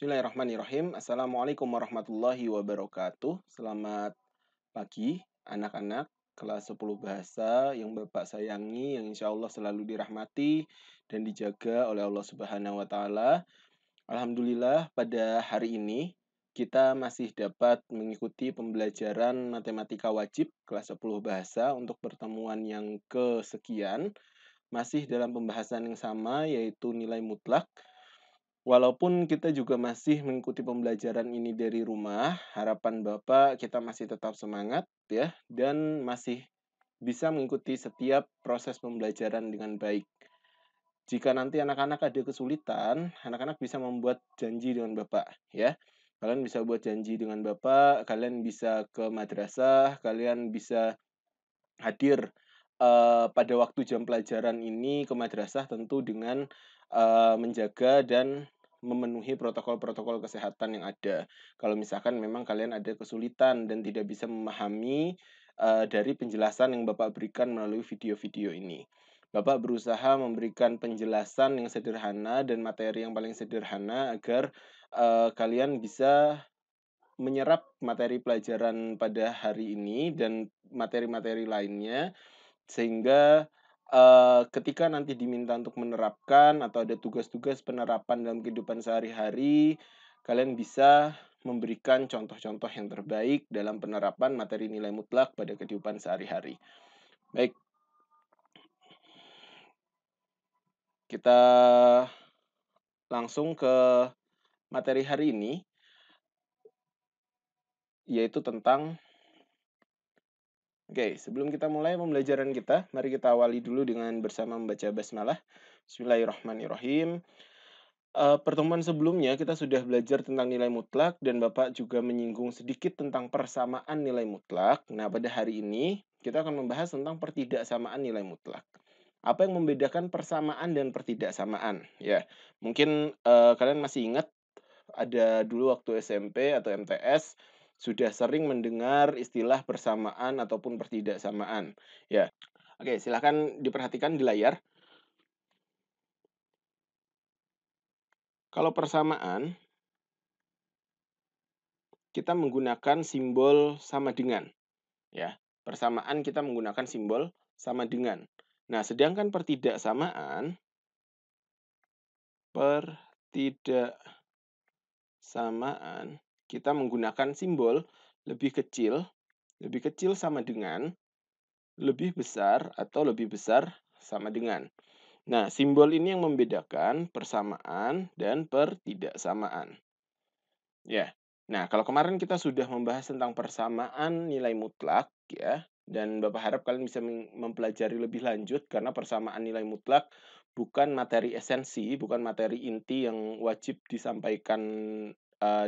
Bismillahirrahmanirrahim. Assalamualaikum warahmatullahi wabarakatuh. Selamat pagi, anak-anak kelas 10 bahasa yang Bapak sayangi, yang insya Allah selalu dirahmati dan dijaga oleh Allah Subhanahu wa Ta'ala. Alhamdulillah, pada hari ini kita masih dapat mengikuti pembelajaran matematika wajib kelas 10 bahasa untuk pertemuan yang kesekian, masih dalam pembahasan yang sama, yaitu nilai mutlak. Walaupun kita juga masih mengikuti pembelajaran ini dari rumah, harapan Bapak kita masih tetap semangat ya, dan masih bisa mengikuti setiap proses pembelajaran dengan baik. Jika nanti anak-anak ada kesulitan, anak-anak bisa membuat janji dengan Bapak ya. Kalian bisa buat janji dengan Bapak, kalian bisa ke madrasah, kalian bisa hadir, pada waktu jam pelajaran ini ke madrasah tentu dengan, menjaga dan memenuhi protokol-protokol kesehatan yang ada. Kalau misalkan memang kalian ada kesulitan dan tidak bisa memahami, dari penjelasan yang Bapak berikan melalui video-video ini. Bapak berusaha memberikan penjelasan yang sederhana dan materi yang paling sederhana agar, kalian bisa menyerap materi pelajaran pada hari ini dan materi-materi lainnya, sehingga, ketika nanti diminta untuk menerapkan atau ada tugas-tugas penerapan dalam kehidupan sehari-hari, kalian bisa memberikan contoh-contoh yang terbaik dalam penerapan materi nilai mutlak pada kehidupan sehari-hari. Baik, kita langsung ke materi hari ini, yaitu tentang oke, sebelum kita mulai pembelajaran kita, mari kita awali dulu dengan bersama membaca basmalah. Bismillahirrahmanirrahim. Pertemuan sebelumnya kita sudah belajar tentang nilai mutlak dan Bapak juga menyinggung sedikit tentang persamaan nilai mutlak. Nah, pada hari ini kita akan membahas tentang pertidaksamaan nilai mutlak. Apa yang membedakan persamaan dan pertidaksamaan? Ya, mungkin, kalian masih ingat ada dulu waktu SMP atau MTS, sudah sering mendengar istilah persamaan ataupun pertidaksamaan, ya. Oke, silahkan diperhatikan di layar. Kalau persamaan, kita menggunakan simbol sama dengan, ya. Persamaan kita menggunakan simbol sama dengan. Nah, sedangkan pertidaksamaan kita menggunakan simbol lebih kecil sama dengan, lebih besar atau lebih besar sama dengan. Nah, simbol ini yang membedakan persamaan dan pertidaksamaan. Ya. Nah, kalau kemarin kita sudah membahas tentang persamaan nilai mutlak ya, dan Bapak harap kalian bisa mempelajari lebih lanjut karena persamaan nilai mutlak bukan materi esensi, bukan materi inti yang wajib disampaikan,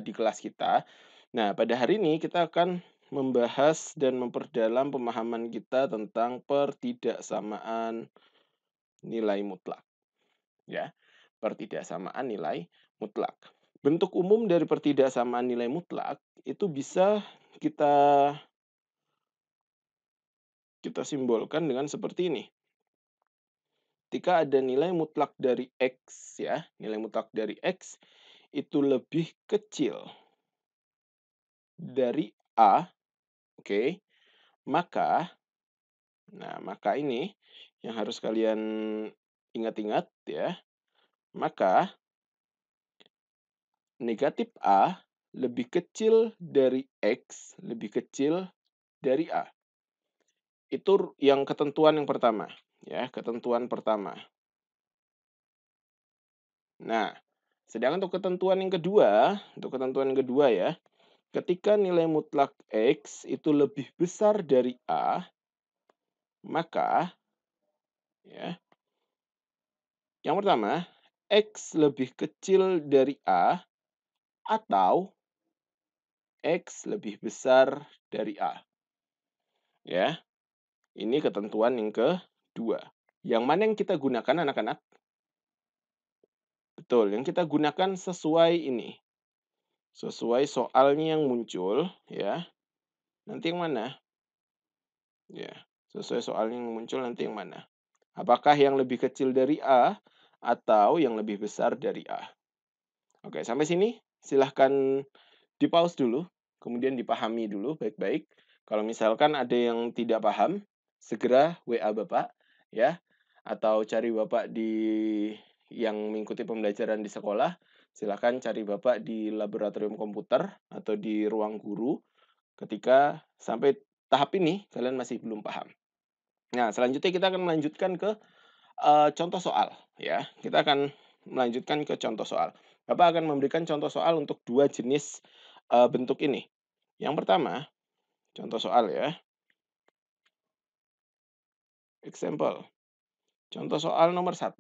di kelas kita. Nah, pada hari ini kita akan membahas dan memperdalam pemahaman kita tentang pertidaksamaan nilai mutlak, ya. Pertidaksamaan nilai mutlak. Bentuk umum dari pertidaksamaan nilai mutlak itu bisa kita kita simbolkan dengan seperti ini. Ketika ada nilai mutlak dari X ya, nilai mutlak dari X itu lebih kecil dari A, oke, maka maka ini yang harus kalian ingat-ingat ya, maka negatif A lebih kecil dari X, lebih kecil dari A. Itu yang ketentuan yang pertama, ya, ketentuan pertama. Nah, sedangkan untuk ketentuan yang kedua ya, ketika nilai mutlak X itu lebih besar dari A, maka ya, yang pertama, X lebih kecil dari A atau X lebih besar dari A. Ya, ini ketentuan yang kedua. Yang mana yang kita gunakan anak-anak? Betul, yang kita gunakan sesuai ini. Sesuai soalnya yang muncul, ya. Nanti yang mana? Ya, sesuai soalnya yang muncul nanti yang mana? Apakah yang lebih kecil dari A atau yang lebih besar dari A? Oke, sampai sini silahkan di-pause dulu, kemudian dipahami dulu baik-baik. Kalau misalkan ada yang tidak paham, segera WA Bapak, ya, atau cari Bapak yang mengikuti pembelajaran di sekolah, silakan cari Bapak di laboratorium komputer atau di ruang guru ketika sampai tahap ini kalian masih belum paham. Nah, selanjutnya kita akan melanjutkan ke contoh soal, ya. Kita akan melanjutkan ke contoh soal. Bapak akan memberikan contoh soal untuk 2 jenis, bentuk ini. Yang pertama, contoh soal ya, example. Contoh soal nomor 1.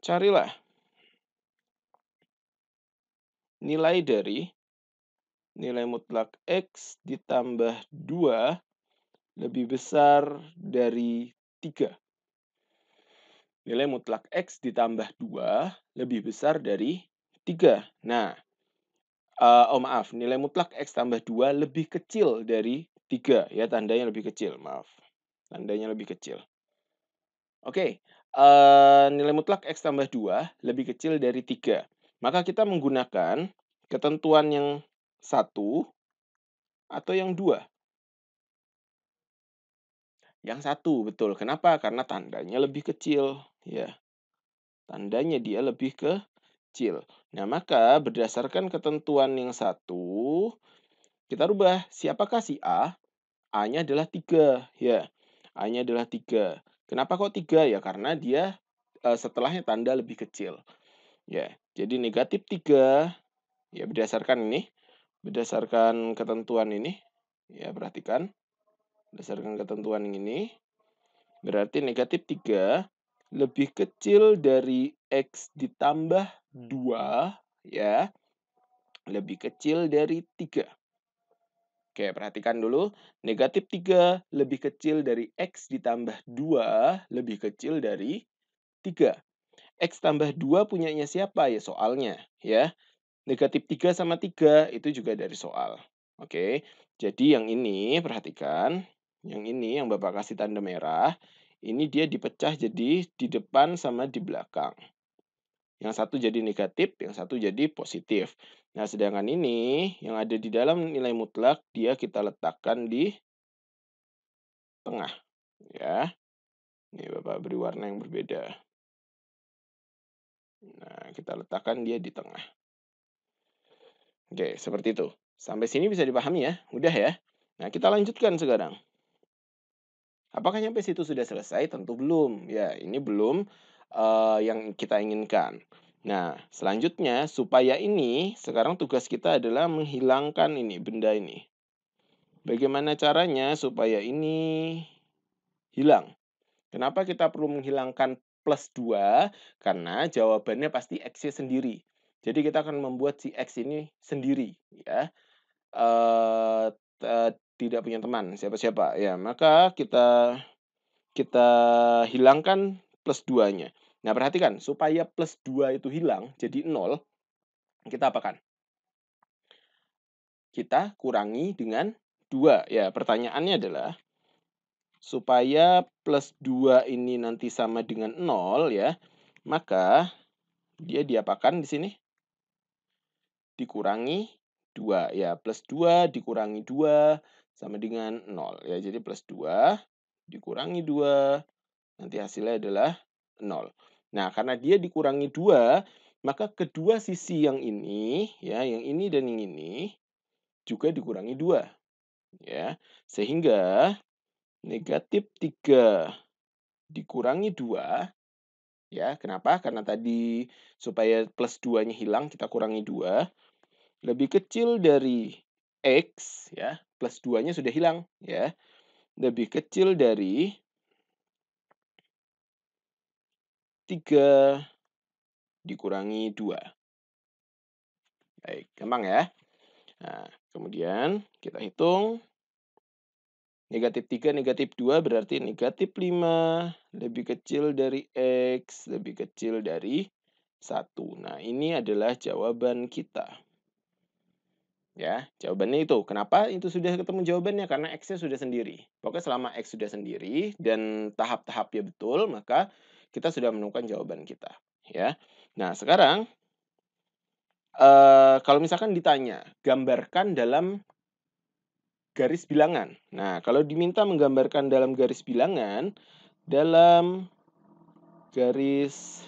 Carilah nilai dari nilai mutlak X ditambah 2 lebih besar dari 3. Nilai mutlak X ditambah 2 lebih besar dari 3. Nah, maaf, nilai mutlak X tambah 2 lebih kecil dari 3, ya, tandanya lebih kecil, maaf. Tandanya lebih kecil. Oke, nilai mutlak X tambah 2 lebih kecil dari 3. Maka kita menggunakan ketentuan yang 1 atau yang 2. Yang 1, betul. Kenapa? Karena tandanya lebih kecil, ya. Tandanya dia lebih kecil. Nah, maka berdasarkan ketentuan yang 1, kita rubah. Siapakah si A? A-nya adalah 3, ya. A-nya adalah 3. Kenapa kok 3? Ya karena dia, setelahnya tanda lebih kecil. Ya, jadi negatif 3, ya berdasarkan ketentuan ini, ya perhatikan, berdasarkan ketentuan yang ini, berarti negatif 3 lebih kecil dari X ditambah 2, ya, lebih kecil dari 3. Oke, perhatikan dulu, negatif 3 lebih kecil dari X ditambah 2 lebih kecil dari 3. X tambah 2 punyanya siapa? Ya soalnya, ya. Negatif 3 sama 3 itu juga dari soal. Oke, jadi yang ini perhatikan, yang ini yang Bapak kasih tanda merah, ini dia dipecah jadi di depan sama di belakang. Yang satu jadi negatif, yang satu jadi positif. Nah, sedangkan ini yang ada di dalam nilai mutlak, dia kita letakkan di tengah, ya. Ini Bapak beri warna yang berbeda. Nah, kita letakkan dia di tengah. Oke, seperti itu. Sampai sini bisa dipahami ya? Mudah ya? Nah, kita lanjutkan sekarang. Apakah sampai situ sudah selesai? Tentu belum. Ya, ini belum yang kita inginkan. Nah, selanjutnya supaya ini sekarang tugas kita adalah menghilangkan ini benda ini. Bagaimana caranya supaya ini hilang? Kenapa kita perlu menghilangkan plus 2? Karena jawabannya pasti X-nya sendiri. Jadi kita akan membuat si X ini sendiri, ya. Eee, tidak punya teman siapa-siapa, ya, maka kita kita hilangkan plus 2-nya. Nah, perhatikan, supaya plus 2 itu hilang jadi 0, kita apakan? Kita kurangi dengan 2. Ya, pertanyaannya adalah, supaya plus 2 ini nanti sama dengan 0 ya, maka dia diapakan di sini? Dikurangi 2. Ya, plus 2 dikurangi 2 sama dengan 0. Ya, jadi plus 2 dikurangi 2, nanti hasilnya adalah 0. Nah, karena dia dikurangi 2, maka kedua sisi yang ini, ya, yang ini dan yang ini, juga dikurangi 2, ya. Sehingga negatif 3 dikurangi 2, ya, kenapa? Karena tadi supaya plus 2-nya hilang, kita kurangi 2, lebih kecil dari X, ya, plus 2-nya sudah hilang, ya, lebih kecil dari 3 dikurangi 2. Baik, gampang ya. Nah, kemudian kita hitung, negatif 3, negatif 2 berarti negatif 5 lebih kecil dari X, lebih kecil dari 1. Nah, ini adalah jawaban kita. Ya, jawabannya itu. Kenapa itu sudah ketemu jawabannya? Karena X-nya sudah sendiri. Pokoknya selama X sudah sendiri dan tahap-tahapnya betul, maka kita sudah menemukan jawaban kita. Ya. Nah, sekarang kalau misalkan ditanya, gambarkan dalam garis bilangan. Nah, kalau diminta menggambarkan dalam garis bilangan, dalam garis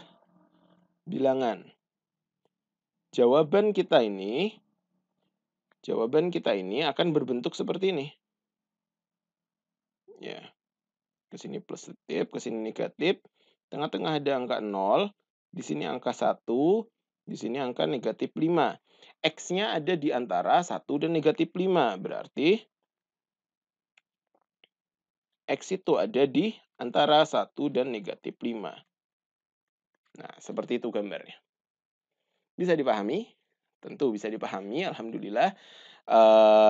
bilangan. Jawaban kita ini akan berbentuk seperti ini. Ya, ke sini positif, ke sini negatif. Tengah-tengah ada angka 0, di sini angka 1, di sini angka negatif 5. X-nya ada di antara 1 dan negatif 5. Berarti X itu ada di antara 1 dan negatif 5. Nah, seperti itu gambarnya. Bisa dipahami? Tentu bisa dipahami, alhamdulillah.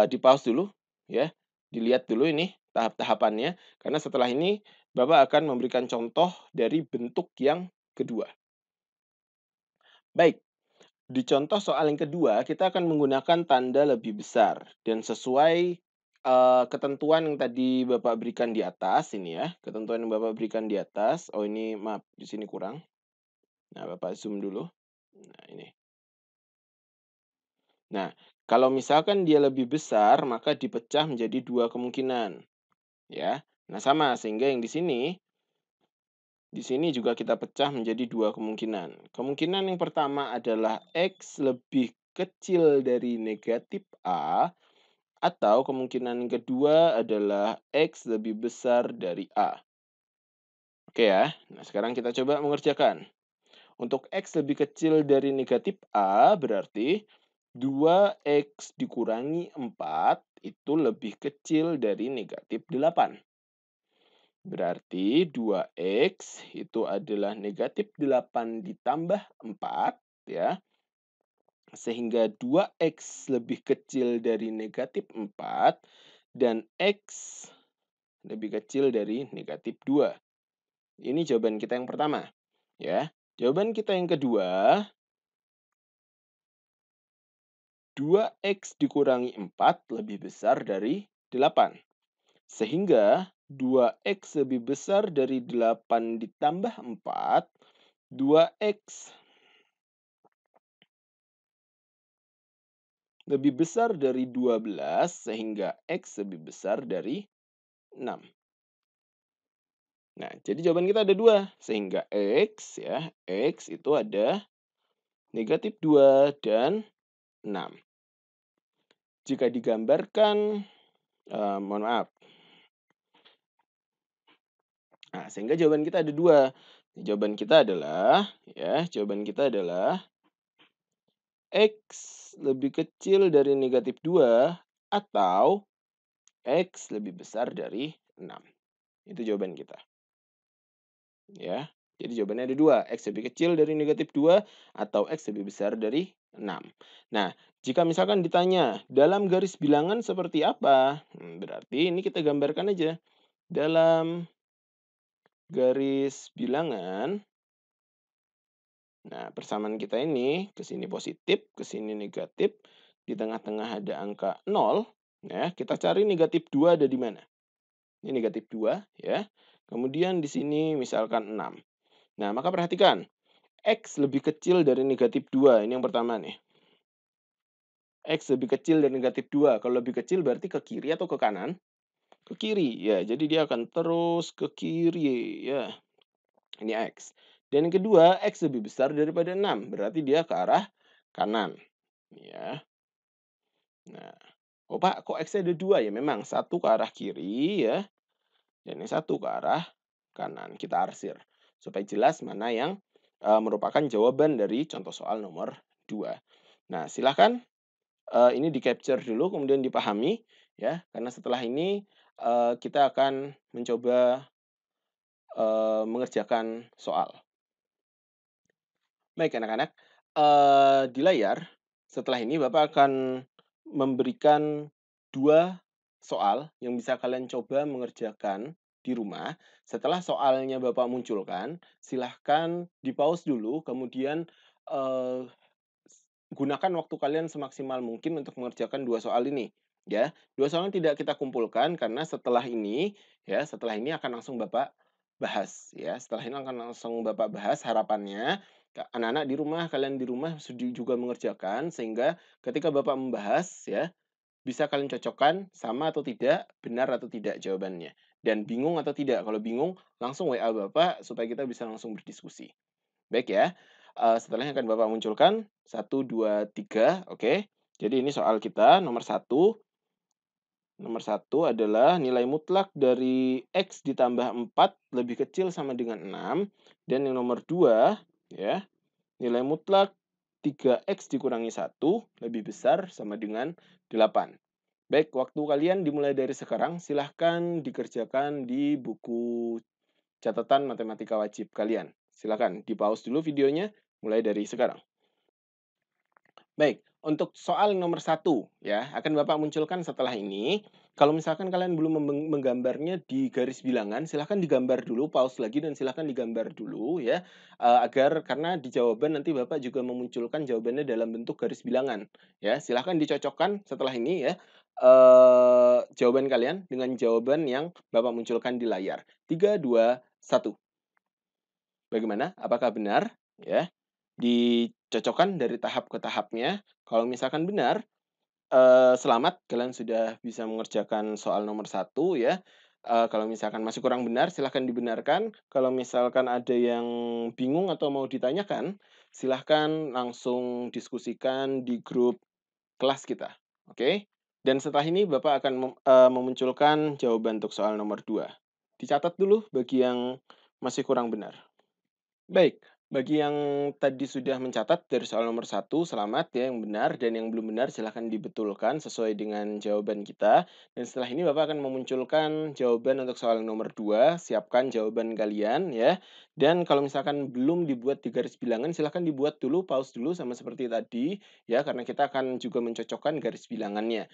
Di-pause dulu, ya. Dilihat dulu ini tahap-tahapannya, karena setelah ini Bapak akan memberikan contoh dari bentuk yang kedua. Baik, di contoh soal yang kedua, kita akan menggunakan tanda lebih besar dan sesuai, ketentuan yang tadi Bapak berikan di atas ini ya, ketentuan yang Bapak berikan di atas. Oh ini maaf, di sini kurang. Nah, Bapak zoom dulu. Nah, ini. Nah, kalau misalkan dia lebih besar, maka dipecah menjadi 2 kemungkinan, ya. Nah, sama, sehingga yang di sini juga kita pecah menjadi 2 kemungkinan. Kemungkinan yang pertama adalah X lebih kecil dari negatif A, atau kemungkinan yang kedua adalah X lebih besar dari A. Oke ya, nah sekarang kita coba mengerjakan. Untuk X lebih kecil dari negatif A, berarti 2X dikurangi 4 itu lebih kecil dari negatif 8. Berarti 2X itu adalah negatif 8 ditambah 4, ya. Sehingga 2X lebih kecil dari negatif 4, dan X lebih kecil dari negatif 2. Ini jawaban kita yang pertama, ya. Jawaban kita yang kedua, 2X dikurangi 4 lebih besar dari 8. Sehingga 2X lebih besar dari 8 ditambah 4, 2X lebih besar dari 12, sehingga X lebih besar dari 6. Nah, jadi jawaban kita ada 2, sehingga X ya, X itu ada negatif 2 dan 6. Jika digambarkan, mohon maaf. Nah, sehingga jawaban kita ada 2. Jawaban kita adalah, ya, jawaban kita adalah X lebih kecil dari negatif 2 atau X lebih besar dari 6. Itu jawaban kita. Ya. Jadi jawabannya ada 2, X lebih kecil dari negatif 2 atau X lebih besar dari 6. Nah, jika misalkan ditanya, dalam garis bilangan seperti apa? Berarti ini kita gambarkan aja. Dalam garis bilangan, nah persamaan kita ini, ke sini positif, ke sini negatif, di tengah-tengah ada angka 0, ya, kita cari negatif 2 ada di mana? Ini negatif 2, ya. Kemudian di sini misalkan 6. Nah, maka perhatikan, X lebih kecil dari negatif 2, ini yang pertama nih. X lebih kecil dari negatif 2, kalau lebih kecil berarti ke kiri atau ke kanan? Ke kiri, ya, jadi dia akan terus ke kiri, ya. Ini X. Dan yang kedua, X lebih besar daripada 6, berarti dia ke arah kanan, ya. Nah, oh Pak, kok X-nya ada 2? Ya memang, satu ke arah kiri, ya, dan yang satu ke arah kanan. Kita arsir supaya jelas mana yang merupakan jawaban dari contoh soal nomor 2. Nah, silakan ini di-capture dulu kemudian dipahami ya, karena setelah ini kita akan mencoba mengerjakan soal. Baik anak-anak, di layar setelah ini Bapak akan memberikan 2 soal yang bisa kalian coba mengerjakan di rumah. Setelah soalnya Bapak munculkan, silahkan di-pause dulu, kemudian, eee, gunakan waktu kalian semaksimal mungkin untuk mengerjakan 2 soal ini, ya. 2 soal yang tidak kita kumpulkan karena setelah ini, ya, setelah ini akan langsung Bapak bahas ya. Setelah ini akan langsung Bapak bahas harapannya, anak-anak di rumah, kalian di rumah juga mengerjakan sehingga ketika Bapak membahas ya, bisa kalian cocokkan sama atau tidak, benar atau tidak jawabannya. Dan bingung atau tidak, kalau bingung langsung WA Bapak supaya kita bisa langsung berdiskusi. Baik ya, setelahnya akan Bapak munculkan 1, 2, 3, oke. Jadi ini soal kita nomor satu adalah nilai mutlak dari X ditambah 4 lebih kecil sama dengan 6, dan yang nomor 2 ya, nilai mutlak 3X dikurangi 1 lebih besar sama dengan 8. Baik, waktu kalian dimulai dari sekarang, silahkan dikerjakan di buku catatan matematika wajib kalian. Silakan di-pause dulu videonya, mulai dari sekarang. Baik, untuk soal nomor satu ya, akan Bapak munculkan setelah ini. Kalau misalkan kalian belum menggambarnya di garis bilangan, silahkan digambar dulu, pause lagi dan silahkan digambar dulu ya, agar karena di jawaban nanti Bapak juga memunculkan jawabannya dalam bentuk garis bilangan, ya. Silahkan dicocokkan setelah ini ya, jawaban kalian dengan jawaban yang Bapak munculkan di layar. 3, 2, 1. Bagaimana? Apakah benar? Ya, dicocokkan dari tahap ke tahapnya. Kalau misalkan benar, selamat kalian sudah bisa mengerjakan soal nomor satu ya. Kalau misalkan masih kurang benar, silahkan dibenarkan. Kalau misalkan ada yang bingung atau mau ditanyakan, silahkan langsung diskusikan di grup kelas kita, oke? Dan setelah ini Bapak akan memunculkan jawaban untuk soal nomor 2. Dicatat dulu bagi yang masih kurang benar. Baik, bagi yang tadi sudah mencatat dari soal nomor satu, selamat ya yang benar, dan yang belum benar silahkan dibetulkan sesuai dengan jawaban kita. Dan setelah ini Bapak akan memunculkan jawaban untuk soal nomor 2, siapkan jawaban kalian ya. Dan kalau misalkan belum dibuat di garis bilangan, silahkan dibuat dulu, pause dulu sama seperti tadi ya, karena kita akan juga mencocokkan garis bilangannya.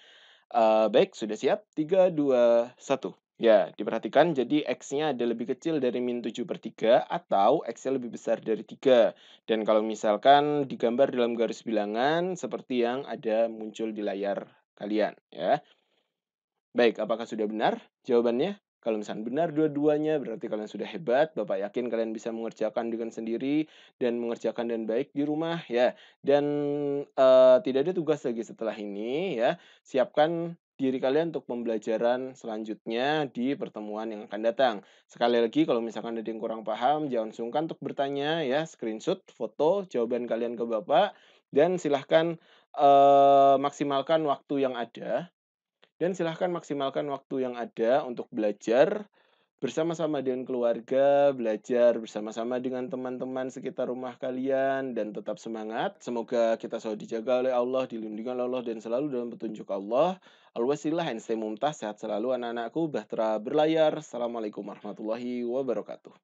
Baik, sudah siap? 3, 2, 1. Ya, diperhatikan jadi X-nya ada lebih kecil dari -7/3 atau X-nya lebih besar dari 3. Dan kalau misalkan digambar dalam garis bilangan seperti yang ada muncul di layar kalian, ya. Baik, apakah sudah benar jawabannya? Kalau misalnya benar dua-duanya, berarti kalian sudah hebat. Bapak yakin kalian bisa mengerjakan dengan sendiri dan mengerjakan dengan baik di rumah, ya. Dan tidak ada tugas lagi setelah ini, ya. Siapkan diri kalian untuk pembelajaran selanjutnya di pertemuan yang akan datang. Sekali lagi, kalau misalkan ada yang kurang paham, jangan sungkan untuk bertanya, ya. Screenshot, foto jawaban kalian ke Bapak, dan silahkan maksimalkan waktu yang ada dan silahkan maksimalkan waktu yang ada untuk belajar bersama-sama dengan keluarga, belajar bersama-sama dengan teman-teman sekitar rumah kalian, dan tetap semangat. Semoga kita selalu dijaga oleh Allah, dilindungi oleh Allah, dan selalu dalam petunjuk Allah. Al-Wasilah, Einstein Mumtaz, sehat selalu anak-anakku, bahtera berlayar. Assalamualaikum warahmatullahi wabarakatuh.